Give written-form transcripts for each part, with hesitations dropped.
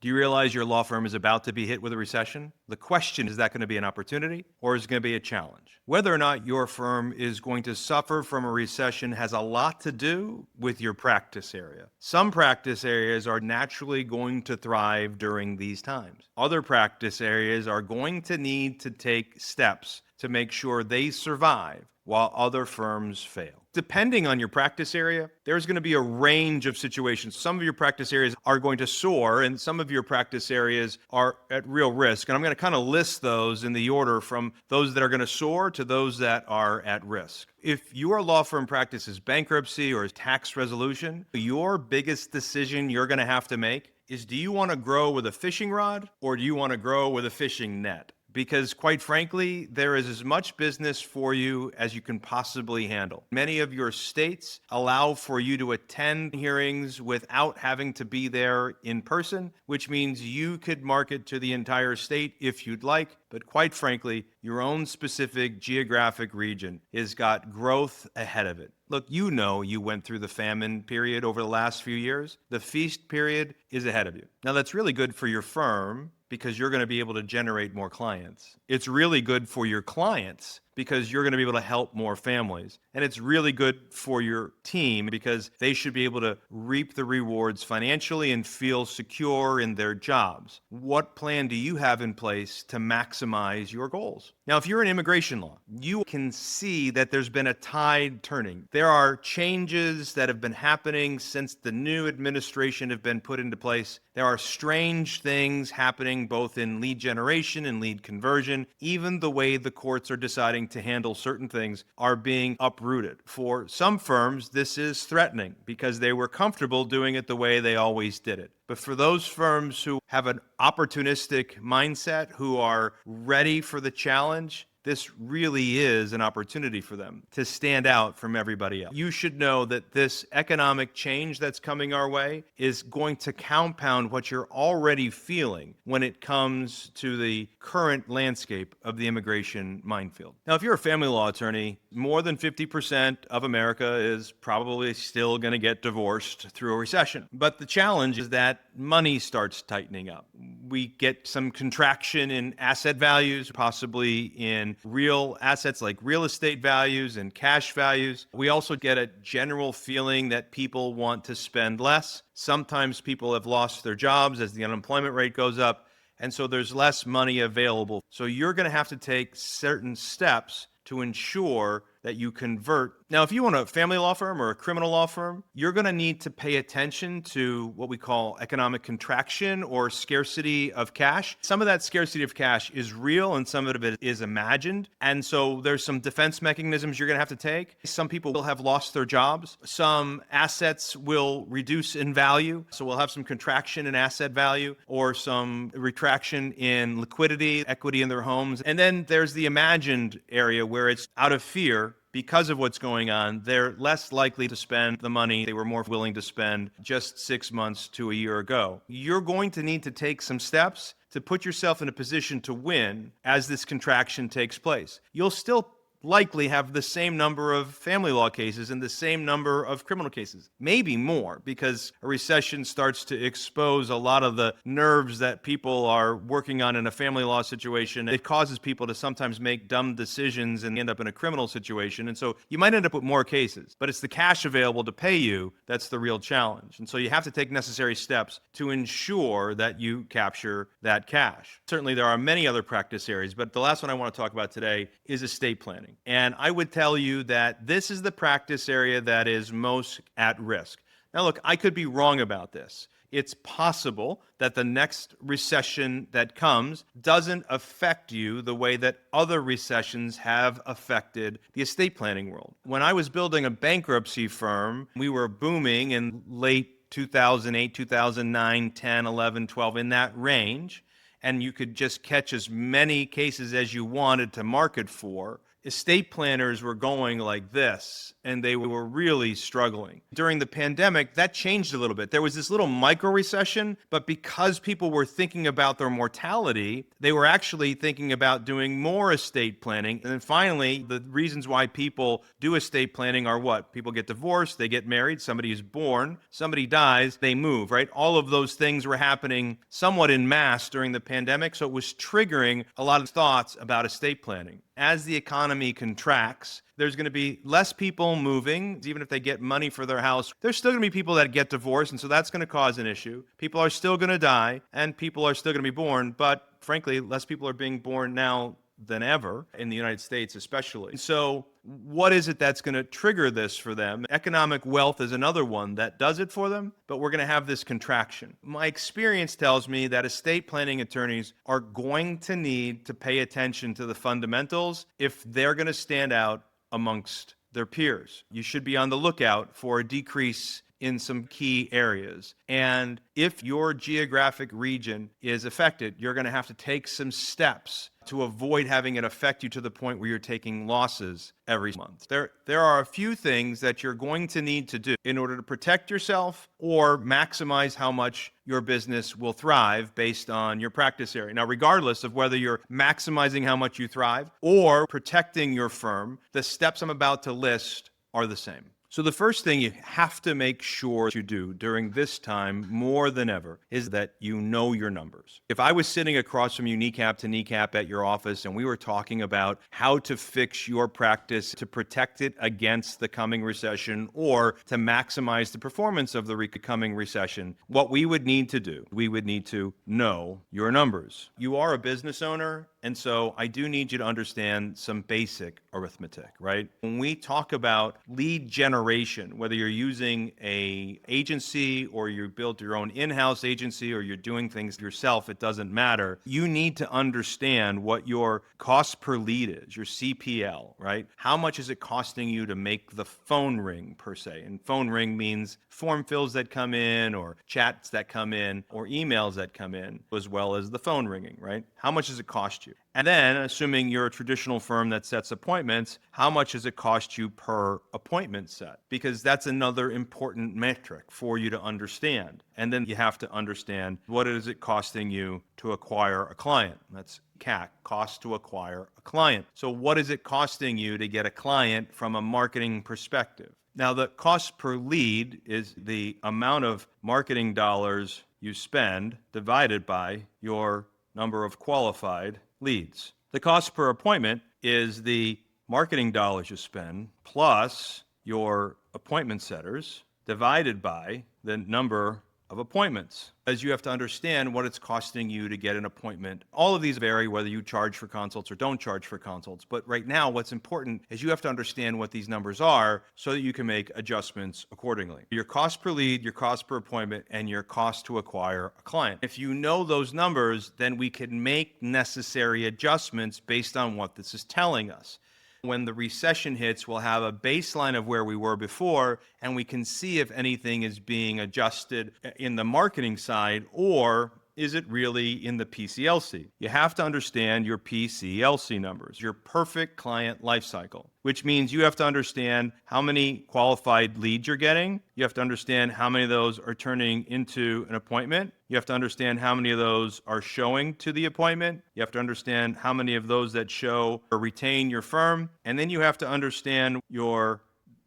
Do you realize your law firm is about to be hit with a recession? The question is that going to be an opportunity or is it going to be a challenge? Whether or not your firm is going to suffer from a recession has a lot to do with your practice area. Some practice areas are naturally going to thrive during these times. Other practice areas are going to need to take steps to make sure they survive while other firms fail. Depending on your practice area, there's going to be a range of situations. Some of your practice areas are going to soar, and some of your practice areas are at real risk. And I'm going to kind of list those in the order from those that are going to soar to those that are at risk. If your law firm practices bankruptcy or tax resolution, your biggest decision you're going to have to make is, do you want to grow with a fishing rod or do you want to grow with a fishing net? Because quite frankly, there is as much business for you as you can possibly handle. Many of your states allow for you to attend hearings without having to be there in person, which means you could market to the entire state if you'd like. But quite frankly, your own specific geographic region has got growth ahead of it. Look, you know you went through the famine period over the last few years. The feast period is ahead of you. Now, that's really good for your firm because you're going to be able to generate more clients. It's really good for your clients because you're going to be able to help more families. And it's really good for your team because they should be able to reap the rewards financially and feel secure in their jobs. What plan do you have in place to maximize your goals? Now, if you're in immigration law, you can see that there's been a tide turning. There are changes that have been happening since the new administration have been put into place. There are strange things happening both in lead generation and lead conversion. Even the way the courts are deciding to handle certain things are being uprooted. For some firms, this is threatening because they were comfortable doing it the way they always did it. But for those firms who have an opportunistic mindset, who are ready for the challenge, this really is an opportunity for them to stand out from everybody else. You should know that this economic change that's coming our way is going to compound what you're already feeling when it comes to the current landscape of the immigration minefield. Now, if you're a family law attorney, more than 50% of America is probably still going to get divorced through a recession. But the challenge is that money starts tightening up. We get some contraction in asset values, possibly in real assets like real estate values and cash values. We also get a general feeling that people want to spend less. Sometimes people have lost their jobs as the unemployment rate goes up, and so there's less money available. So you're going to have to take certain steps to ensure that you convert. Now, if you want a family law firm or a criminal law firm, you're going to need to pay attention to what we call economic contraction or scarcity of cash. Some of that scarcity of cash is real and some of it is imagined. And so there's some defense mechanisms you're going to have to take. Some people will have lost their jobs. Some assets will reduce in value. So we'll have some contraction in asset value or some retraction in liquidity, equity in their homes. And then there's the imagined area where it's out of fear. Because of what's going on, they're less likely to spend the money they were more willing to spend just 6 months to a year ago. You're going to need to take some steps to put yourself in a position to win as this contraction takes place. You'll still likely have the same number of family law cases and the same number of criminal cases, maybe more, because a recession starts to expose a lot of the nerves that people are working on in a family law situation. It causes people to sometimes make dumb decisions and end up in a criminal situation. And so you might end up with more cases, but it's the cash available to pay you that's the real challenge. And so you have to take necessary steps to ensure that you capture that cash. Certainly there are many other practice areas, but the last one I want to talk about today is estate planning. And I would tell you that this is the practice area that is most at risk. Now, look, I could be wrong about this. It's possible that the next recession that comes doesn't affect you the way that other recessions have affected the estate planning world. When I was building a bankruptcy firm, we were booming in late 2008, 2009, 10, 11, 12, in that range. And you could just catch as many cases as you wanted to market for. estate planners were going like this, and they were really struggling. During the pandemic, that changed a little bit. There was this little micro recession, but because people were thinking about their mortality, they were actually thinking about doing more estate planning. And then finally, the reasons why people do estate planning are what? People get divorced, they get married, somebody is born, somebody dies, they move, right? All of those things were happening somewhat in mass during the pandemic, so it was triggering a lot of thoughts about estate planning. As the economy contracts, there's going to be less people moving. Even if they get money for their house, there's still going to be people that get divorced, and so that's going to cause an issue. People are still going to die, and people are still going to be born, but frankly, less people are being born now than ever, in the United States especially. So what is it that's going to trigger this for them? Economic wealth is another one that does it for them, but we're going to have this contraction. My experience tells me that estate planning attorneys are going to need to pay attention to the fundamentals if they're going to stand out amongst their peers. You should be on the lookout for a decrease in some key areas. And if your geographic region is affected, you're going to have to take some steps to avoid having it affect you to the point where you're taking losses every month. There are a few things that you're going to need to do in order to protect yourself or maximize how much your business will thrive based on your practice area. Now, regardless of whether you're maximizing how much you thrive or protecting your firm, the steps I'm about to list are the same. So the first thing you have to make sure you do during this time more than ever is that you know your numbers. If I was sitting across from you kneecap to kneecap at your office and we were talking about how to fix your practice to protect it against the coming recession or to maximize the performance of the coming recession, what we would need to do, we would need to know your numbers. You are a business owner, and so I do need you to understand some basic arithmetic, right? When we talk about lead generation, whether you're using an agency or you built your own in-house agency or you're doing things yourself, it doesn't matter. You need to understand what your cost per lead is, your CPL, right? How much is it costing you to make the phone ring per se? And phone ring means form fills that come in or chats that come in or emails that come in, as well as the phone ringing, right? How much does it cost you? And then, assuming you're a traditional firm that sets appointments, how much does it cost you per appointment set? Because that's another important metric for you to understand. And then you have to understand what is it costing you to acquire a client. That's CAC, cost to acquire a client. So what is it costing you to get a client from a marketing perspective? Now, the cost per lead is the amount of marketing dollars you spend divided by your number of qualified leads. The cost per appointment is the marketing dollars you spend plus your appointment setters divided by the number of appointments. As you have to understand what it's costing you to get an appointment. All of these vary whether you charge for consults or don't charge for consults. But right now, what's important is you have to understand what these numbers are so that you can make adjustments accordingly. Your cost per lead, your cost per appointment, and your cost to acquire a client. If you know those numbers, then we can make necessary adjustments based on what this is telling us. When the recession hits, we'll have a baseline of where we were before, and we can see if anything is being adjusted in the marketing side or is it really in the PCLC? You have to understand your PCLC numbers, your perfect client life cycle, which means you have to understand how many qualified leads you're getting. You have to understand how many of those are turning into an appointment. You have to understand how many of those are showing to the appointment. You have to understand how many of those that show or retain your firm. And then you have to understand your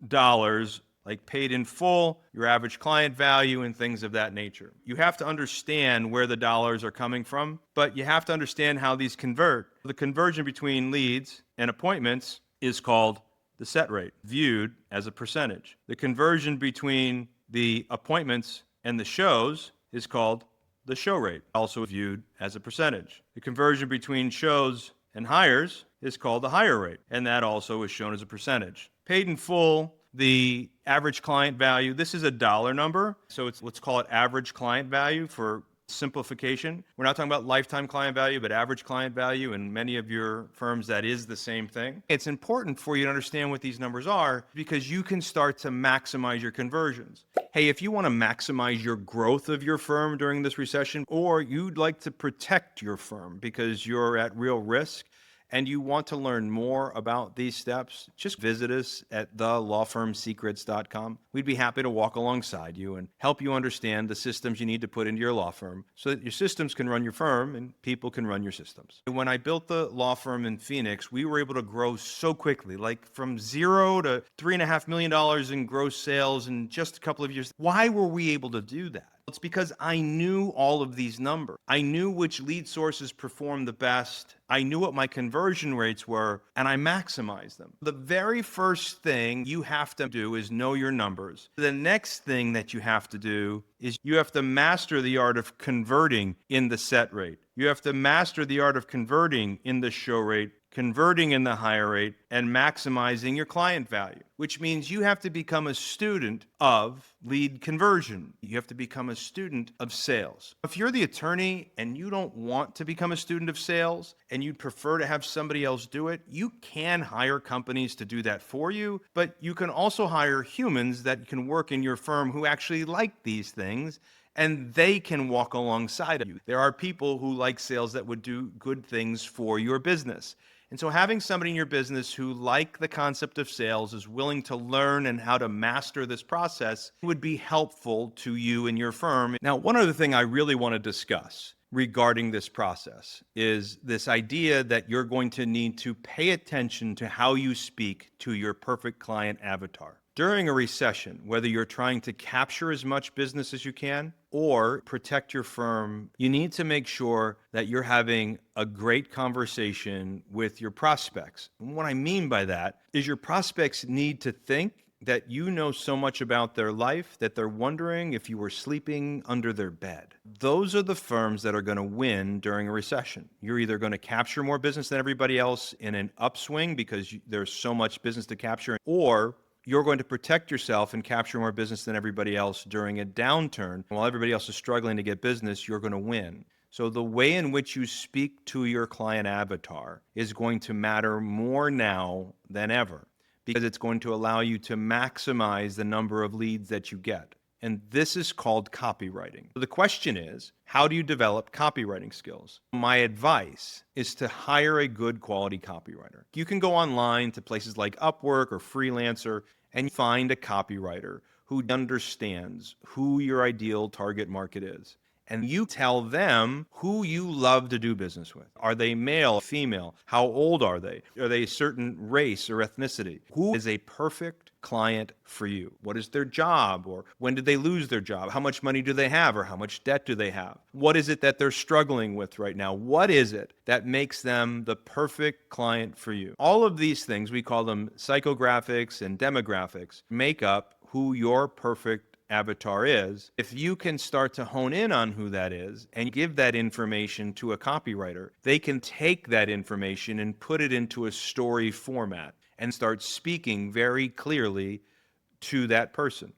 dollars, like paid in full, your average client value, and things of that nature. You have to understand where the dollars are coming from, but you have to understand how these convert. The conversion between leads and appointments is called the set rate, viewed as a percentage. The conversion between the appointments and the shows is called the show rate, also viewed as a percentage. The conversion between shows and hires is called the hire rate, and that also is shown as a percentage. Paid in full, the average client value, this is a dollar number, so let's call it average client value for simplification. We're not talking about lifetime client value, but average client value. In many of your firms, that is the same thing. It's important for you to understand what these numbers are because you can start to maximize your conversions. Hey, if you want to maximize your growth of your firm during this recession, or you'd like to protect your firm because you're at real risk, and you want to learn more about these steps, just visit us at thelawfirmsecrets.com. We'd be happy to walk alongside you and help you understand the systems you need to put into your law firm so that your systems can run your firm and people can run your systems. When I built the law firm in Phoenix, we were able to grow so quickly, like from zero to $3.5 million in gross sales in just a couple of years. Why were we able to do that? It's because I knew all of these numbers. I knew which lead sources performed the best. I knew what my conversion rates were, and I maximized them. The very first thing you have to do is know your numbers. The next thing that you have to do is you have to master the art of converting in the set rate. You have to master the art of converting in the show rate, converting in the higher rate, and maximizing your client value, which means you have to become a student of lead conversion. You have to become a student of sales. If you're the attorney and you don't want to become a student of sales and you'd prefer to have somebody else do it, you can hire companies to do that for you, but you can also hire humans that can work in your firm who actually like these things, and they can walk alongside of you. There are people who like sales that would do good things for your business. And so having somebody in your business who like the concept of sales, is willing to learn and how to master this process, would be helpful to you and your firm. Now, one other thing I really want to discuss regarding this process is this idea that you're going to need to pay attention to how you speak to your perfect client avatar. During a recession, whether you're trying to capture as much business as you can or protect your firm, you need to make sure that you're having a great conversation with your prospects. And what I mean by that is your prospects need to think that you know so much about their life that they're wondering if you were sleeping under their bed. Those are the firms that are going to win during a recession. You're either going to capture more business than everybody else in an upswing because there's so much business to capture, or you're going to protect yourself and capture more business than everybody else during a downturn. While everybody else is struggling to get business, you're going to win. So the way in which you speak to your client avatar is going to matter more now than ever, because it's going to allow you to maximize the number of leads that you get. And this is called copywriting. So the question is, how do you develop copywriting skills? My advice is to hire a good quality copywriter. You can go online to places like Upwork or Freelancer and find a copywriter who understands who your ideal target market is. And you tell them who you love to do business with. Are they male, female? How old are they? Are they a certain race or ethnicity? Who is a perfect client for you? What is their job? Or when did they lose their job? How much money do they have? Or how much debt do they have? What is it that they're struggling with right now? What is it that makes them the perfect client for you? All of these things, we call them psychographics and demographics, make up who your perfect avatar is. If you can start to hone in on who that is and give that information to a copywriter, they can take that information and put it into a story format and start speaking very clearly to that person.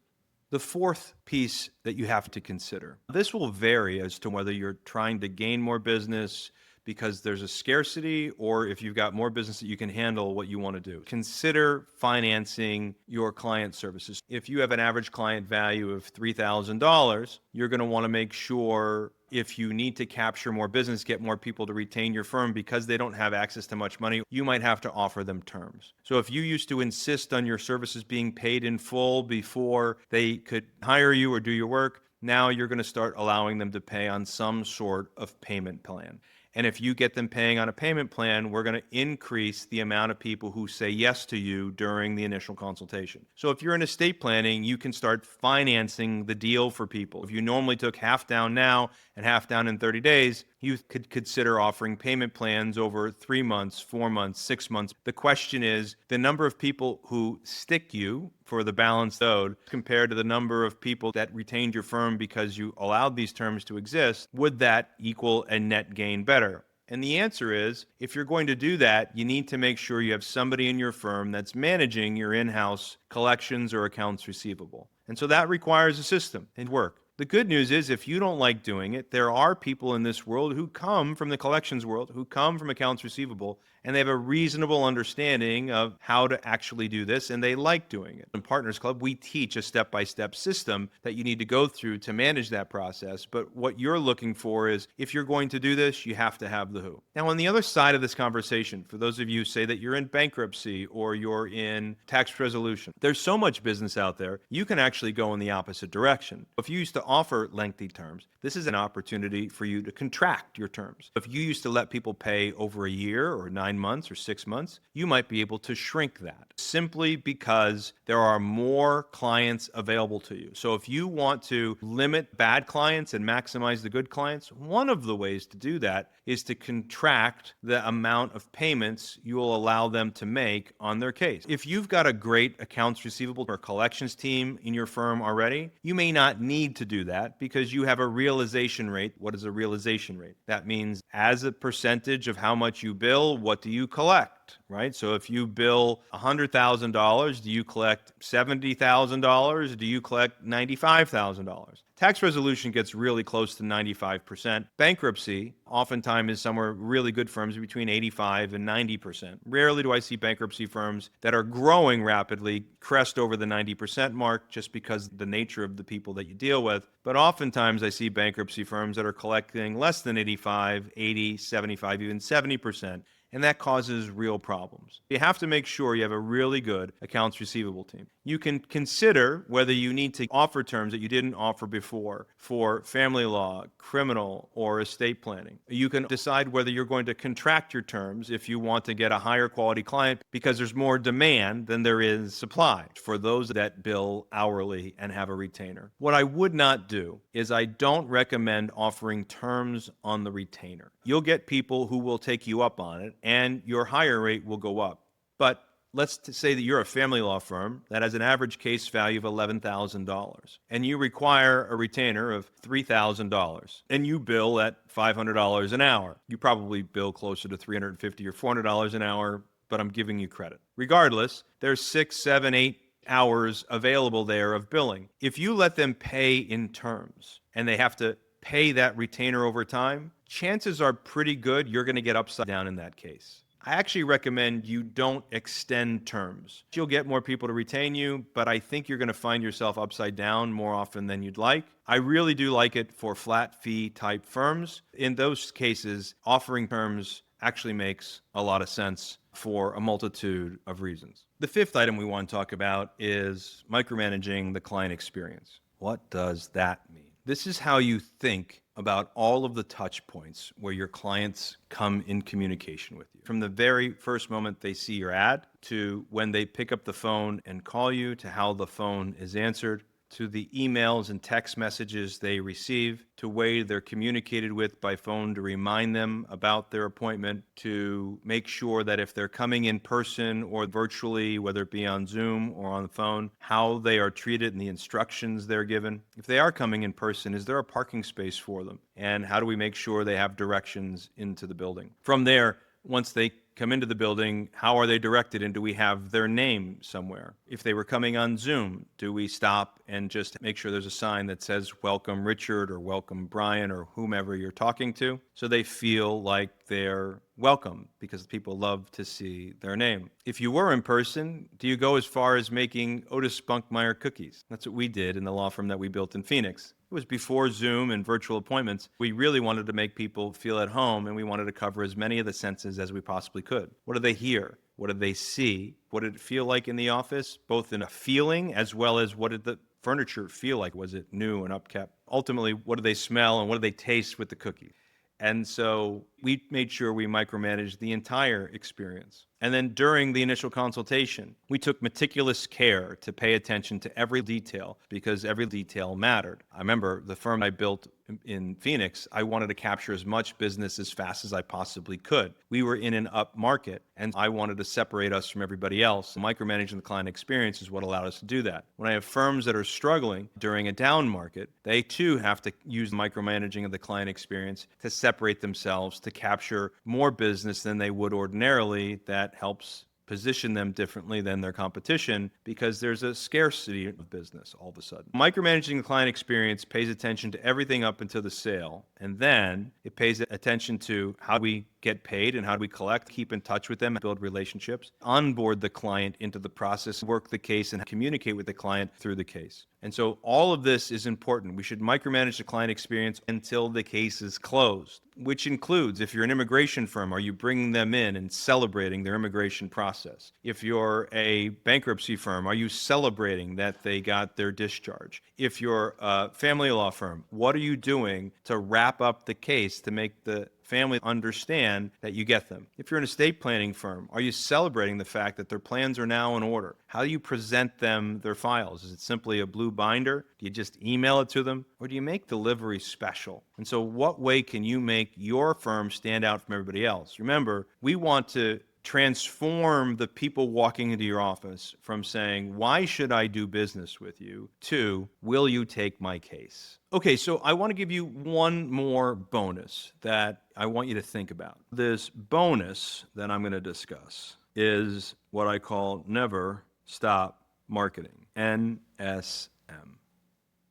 The fourth piece that you have to consider, this will vary as to whether you're trying to gain more business because there's a scarcity, or if you've got more business that you can handle what you want to do. Consider financing your client services. If you have an average client value of $3,000, you're going to want to make sure, if you need to capture more business, get more people to retain your firm because they don't have access to much money, you might have to offer them terms. So if you used to insist on your services being paid in full before they could hire you or do your work, now you're going to start allowing them to pay on some sort of payment plan. And if you get them paying on a payment plan, we're going to increase the amount of people who say yes to you during the initial consultation. So if you're in estate planning, you can start financing the deal for people. If you normally took half down now and half down in 30 days, you could consider offering payment plans over 3 months, 4 months, 6 months. The question is the number of people who stick you for the balance owed compared to the number of people that retained your firm because you allowed these terms to exist. Would that equal a net gain better? And the answer is, if you're going to do that, you need to make sure you have somebody in your firm that's managing your in-house collections or accounts receivable. And so that requires a system and work. The good news is if you don't like doing it, there are people in this world who come from the collections world, who come from accounts receivable, and they have a reasonable understanding of how to actually do this, and they like doing it. In Partners Club, we teach a step-by-step system that you need to go through to manage that process. But what you're looking for is, if you're going to do this, you have to have the who. Now, on the other side of this conversation, for those of you who say that you're in bankruptcy or you're in tax resolution, there's so much business out there, you can actually go in the opposite direction. If you used to offer lengthy terms, this is an opportunity for you to contract your terms. If you used to let people pay over a year or 9 months or 6 months, you might be able to shrink that simply because there are more clients available to you. So if you want to limit bad clients and maximize the good clients, one of the ways to do that is to contract the amount of payments you will allow them to make on their case. If you've got a great accounts receivable or collections team in your firm already, you may not need to do that because you have a realization rate. What is a realization rate? That means as a percentage of how much you bill, what do you collect, right? So if you bill $100,000, do you collect $70,000? Do you collect $95,000? Tax resolution gets really close to 95%. Bankruptcy oftentimes is somewhere really good firms between 85 and 90%. Rarely do I see bankruptcy firms that are growing rapidly crest over the 90% mark just because the nature of the people that you deal with. But oftentimes I see bankruptcy firms that are collecting less than 85, 80, 75, even 70%. And that causes real problems. You have to make sure you have a really good accounts receivable team. You can consider whether you need to offer terms that you didn't offer before for family law, criminal, or estate planning. You can decide whether you're going to contract your terms if you want to get a higher quality client because there's more demand than there is supply for those that bill hourly and have a retainer. What I would not do is I don't recommend offering terms on the retainer. You'll get people who will take you up on it, and your hire rate will go up. But let's say that you're a family law firm that has an average case value of $11,000, and you require a retainer of $3,000, and you bill at $500 an hour. You probably bill closer to $350 or $400 an hour, but I'm giving you credit. Regardless, there's 6, 7, 8 hours available there of billing. If you let them pay in terms, and they have to pay that retainer over time, chances are pretty good you're going to get upside down in that case. I actually recommend you don't extend terms. You'll get more people to retain you, but I think you're going to find yourself upside down more often than you'd like. I really do like it for flat fee type firms. In those cases, offering terms actually makes a lot of sense for a multitude of reasons. The fifth item we want to talk about is micromanaging the client experience. What does that mean? This is how you think about all of the touch points where your clients come in communication with you. From the very first moment they see your ad, to when they pick up the phone and call you, to how the phone is answered, to the emails and text messages they receive, to way they're communicated with by phone to remind them about their appointment, to make sure that if they're coming in person or virtually, whether it be on Zoom or on the phone, how they are treated and the instructions they're given. If they are coming in person, is there a parking space for them? And how do we make sure they have directions into the building? From there, once they come into the building, how are they directed, and do we have their name somewhere? If they were coming on Zoom, do we stop and just make sure there's a sign that says welcome Richard or welcome Brian or whomever you're talking to, so they feel like they're welcome, because people love to see their name. If you were in person, do you go as far as making Otis Spunkmeyer cookies? That's what we did in the law firm that we built in Phoenix. It was before Zoom and virtual appointments. We really wanted to make people feel at home, and we wanted to cover as many of the senses as we possibly could. What did they hear? What did they see? What did it feel like in the office, both in a feeling as well as what did the furniture feel like? Was it new and upkept? Ultimately, what did they smell and what did they taste with the cookies? And so we made sure we micromanaged the entire experience. And then during the initial consultation, we took meticulous care to pay attention to every detail, because every detail mattered. I remember the firm I built in Phoenix, I wanted to capture as much business as fast as I possibly could. We were in an up market, and I wanted to separate us from everybody else. Micromanaging the client experience is what allowed us to do that. When I have firms that are struggling during a down market, they too have to use micromanaging of the client experience to separate themselves, to capture more business than they would ordinarily. That helps position them differently than their competition because there's a scarcity of business all of a sudden. Micromanaging the client experience pays attention to everything up until the sale, and then it pays attention to how we get paid and how do we collect, keep in touch with them, build relationships, onboard the client into the process, work the case, and communicate with the client through the case. And so all of this is important. We should micromanage the client experience until the case is closed, which includes, if you're an immigration firm, are you bringing them in and celebrating their immigration process? If you're a bankruptcy firm, are you celebrating that they got their discharge? If you're a family law firm, what are you doing to wrap up the case to make the family understand that you get them? If you're an estate planning firm, are you celebrating the fact that their plans are now in order? How do you present them their files? Is it simply a blue binder? Do you just email it to them? Or do you make delivery special? And so what way can you make your firm stand out from everybody else? Remember, we want to transform the people walking into your office from saying, why should I do business with you, to, will you take my case? Okay, so I want to give you one more bonus that I want you to think about. This bonus that I'm going to discuss is what I call never stop marketing, NSM.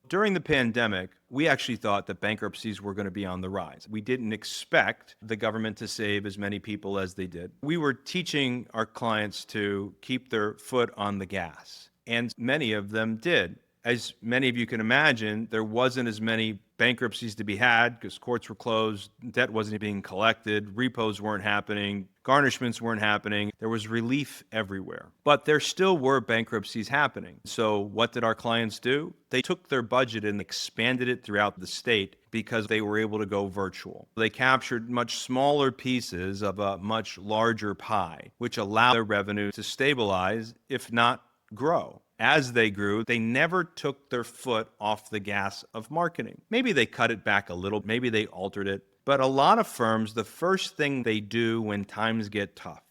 During the pandemic, we actually thought that bankruptcies were going to be on the rise. We didn't expect the government to save as many people as they did. We were teaching our clients to keep their foot on the gas, and many of them did. As many of you can imagine, there wasn't as many bankruptcies to be had because courts were closed, debt wasn't being collected, repos weren't happening, garnishments weren't happening. There was relief everywhere. But there still were bankruptcies happening. So what did our clients do? They took their budget and expanded it throughout the state because they were able to go virtual. They captured much smaller pieces of a much larger pie, which allowed their revenue to stabilize, if not grow. As they grew, they never took their foot off the gas of marketing. Maybe they cut it back a little, maybe they altered it, but a lot of firms, the first thing they do when times get tough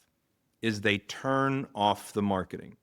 is they turn off the marketing.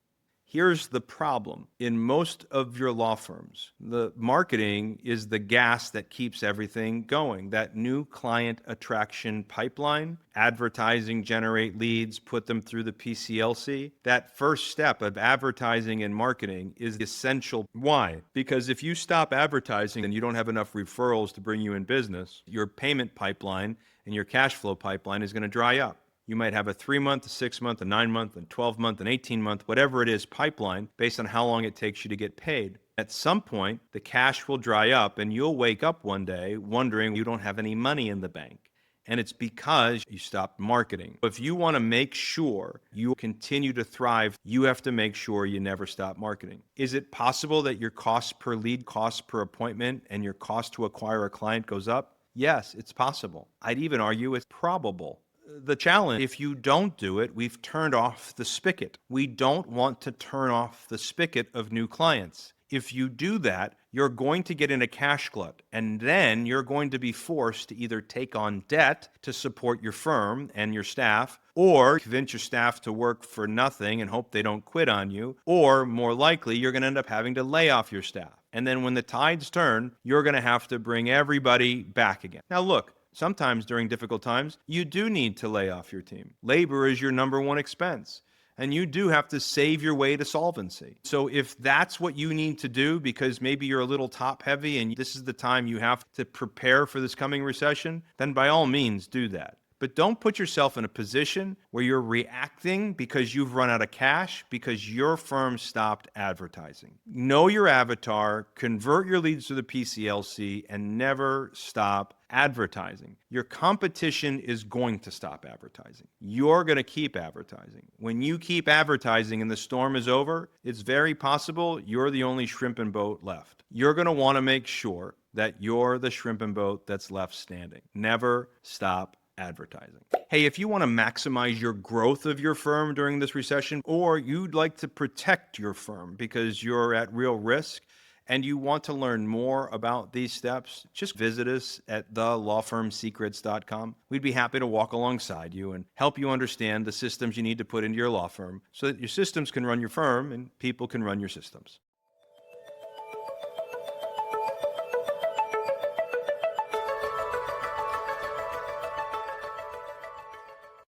Here's the problem. In most of your law firms, the marketing is the gas that keeps everything going. That new client attraction pipeline, advertising, generate leads, put them through the PCLC. That first step of advertising and marketing is essential. Why? Because if you stop advertising and you don't have enough referrals to bring you in business, your payment pipeline and your cash flow pipeline is going to dry up. You might have a 3-month, a 6-month, a 9-month, a 12-month, an 18-month, whatever it is, pipeline based on how long it takes you to get paid. At some point, the cash will dry up and you'll wake up one day wondering you don't have any money in the bank. And it's because you stopped marketing. If you want to make sure you continue to thrive, you have to make sure you never stop marketing. Is it possible that your cost per lead, cost per appointment, and your cost to acquire a client goes up? Yes, it's possible. I'd even argue it's probable. The challenge, if you don't do it, we've turned off the spigot. We don't want to turn off the spigot of new clients. If you do that, you're going to get in a cash glut, and then you're going to be forced to either take on debt to support your firm and your staff, or convince your staff to work for nothing and hope they don't quit on you, or more likely, you're going to end up having to lay off your staff. And then when the tides turn, you're going to have to bring everybody back again. Now look, sometimes during difficult times, you do need to lay off your team. Labor is your number one expense, and you do have to save your way to solvency. So if that's what you need to do because maybe you're a little top heavy and this is the time you have to prepare for this coming recession, then by all means do that. But don't put yourself in a position where you're reacting because you've run out of cash because your firm stopped advertising. Know your avatar, convert your leads to the PCLC, and never stop advertising. Your competition is going to stop advertising. You're going to keep advertising. When you keep advertising and the storm is over, it's very possible you're the only shrimp and boat left. You're going to want to make sure that you're the shrimp and boat that's left standing. Never stop advertising. Hey, if you want to maximize your growth of your firm during this recession, or you'd like to protect your firm because you're at real risk and you want to learn more about these steps, just visit us at thelawfirmsecrets.com. We'd be happy to walk alongside you and help you understand the systems you need to put into your law firm so that your systems can run your firm and people can run your systems.